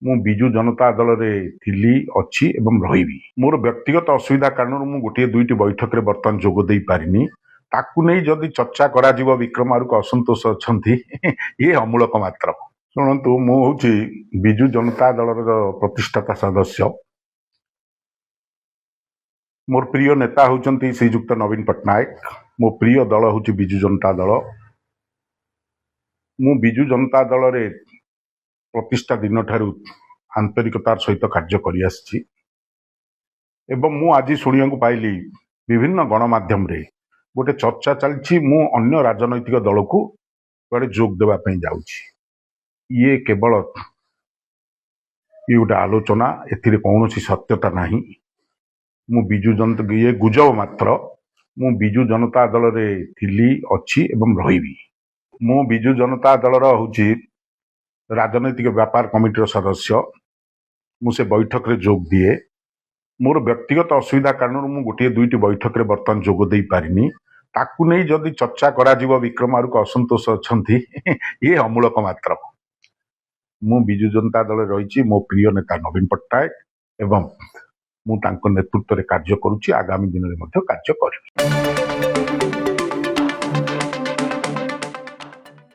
ମୁଁ ବିଜୁ ଜନତା ଦଳରେ ଥିଲି ଅଛି ଏବଂ ରହିବି। ମୋର ବ୍ୟକ୍ତିଗତ ଅସୁବିଧା କାରଣରୁ ମୁଁ ଗୋଟିଏ ଦୁଇଟି ବୈଠକରେ ବର୍ତ୍ତମାନ ଯୋଗ ଦେଇ ପାରିନି। ତାକୁ ନେଇ ଯଦି ଚର୍ଚ୍ଚା କରାଯିବ ବିକ୍ରମାରୁକୁ ଅସନ୍ତୋଷ ଅଛନ୍ତି ଇଏ ଅମୂଳକ ମାତ୍ର। ଶୁଣନ୍ତୁ, ମୁଁ ହେଉଛି ବିଜୁ ଜନତା ଦଳର ପ୍ରତିଷ୍ଠାତା ସଦସ୍ୟ। ମୋର ପ୍ରିୟ ନେତା ହେଉଛନ୍ତି ଶ୍ରୀଯୁକ୍ତ ନବୀନ ପଟ୍ଟନାୟକ। ମୋ ପ୍ରିୟ ଦଳ ହେଉଛି ବିଜୁ ଜନତା ଦଳ। ମୁଁ ବିଜୁ ଜନତା ଦଳରେ ପ୍ରତିଷ୍ଠା ଦିନଠାରୁ ଆନ୍ତରିକତାର ସହିତ କାର୍ଯ୍ୟ କରିଆସିଛି ଏବଂ ମୁଁ ଆଜି ଶୁଣିବାକୁ ପାଇଲି ବିଭିନ୍ନ ଗଣମାଧ୍ୟମରେ ଗୋଟେ ଚର୍ଚ୍ଚା ଚାଲିଛି ମୁଁ ଅନ୍ୟ ରାଜନୈତିକ ଦଳକୁ କୁଆଡ଼େ ଯୋଗ ଦେବା ପାଇଁ ଯାଉଛି। ଇଏ କେବଳ ଗୋଟେ ଆଲୋଚନା, ଏଥିରେ କୌଣସି ସତ୍ୟତା ନାହିଁ। ମୁଁ ବିଜୁ ଜନତା ଇଏ ଗୁଜବ ମାତ୍ର। ମୁଁ ବିଜୁ ଜନତା ଦଳରେ ଥିଲି ଅଛି ଏବଂ ରହିବି। ମୁଁ ବିଜୁ ଜନତା ଦଳର ହେଉଛି ରାଜନୈତିକ ବ୍ୟାପାର କମିଟିର ସଦସ୍ୟ। ମୁଁ ସେ ବୈଠକରେ ଯୋଗ ଦିଏ। ମୋର ବ୍ୟକ୍ତିଗତ ଅସୁବିଧା କାରଣରୁ ମୁଁ ଗୋଟିଏ ଦୁଇଟି ବୈଠକରେ ବର୍ତ୍ତମାନ ଯୋଗ ଦେଇ ପାରିନି। ତାକୁ ନେଇ ଯଦି ଚର୍ଚ୍ଚା କରାଯିବ ବିକ୍ରମାରୁକୁ ଅସନ୍ତୋଷ ଅଛନ୍ତି ଇଏ ଅମୂଳକ ମାତ୍ର। ମୁଁ ବିଜୁ ଜନତା ଦଳରେ ରହିଛି। ମୋ ପ୍ରିୟ ନେତା ନବୀନ ପଟ୍ଟନାୟକ ଏବଂ ମୁଁ ତାଙ୍କ ନେତୃତ୍ୱରେ କାର୍ଯ୍ୟ କରୁଛି, ଆଗାମୀ ଦିନରେ ମଧ୍ୟ କାର୍ଯ୍ୟ କରିବି।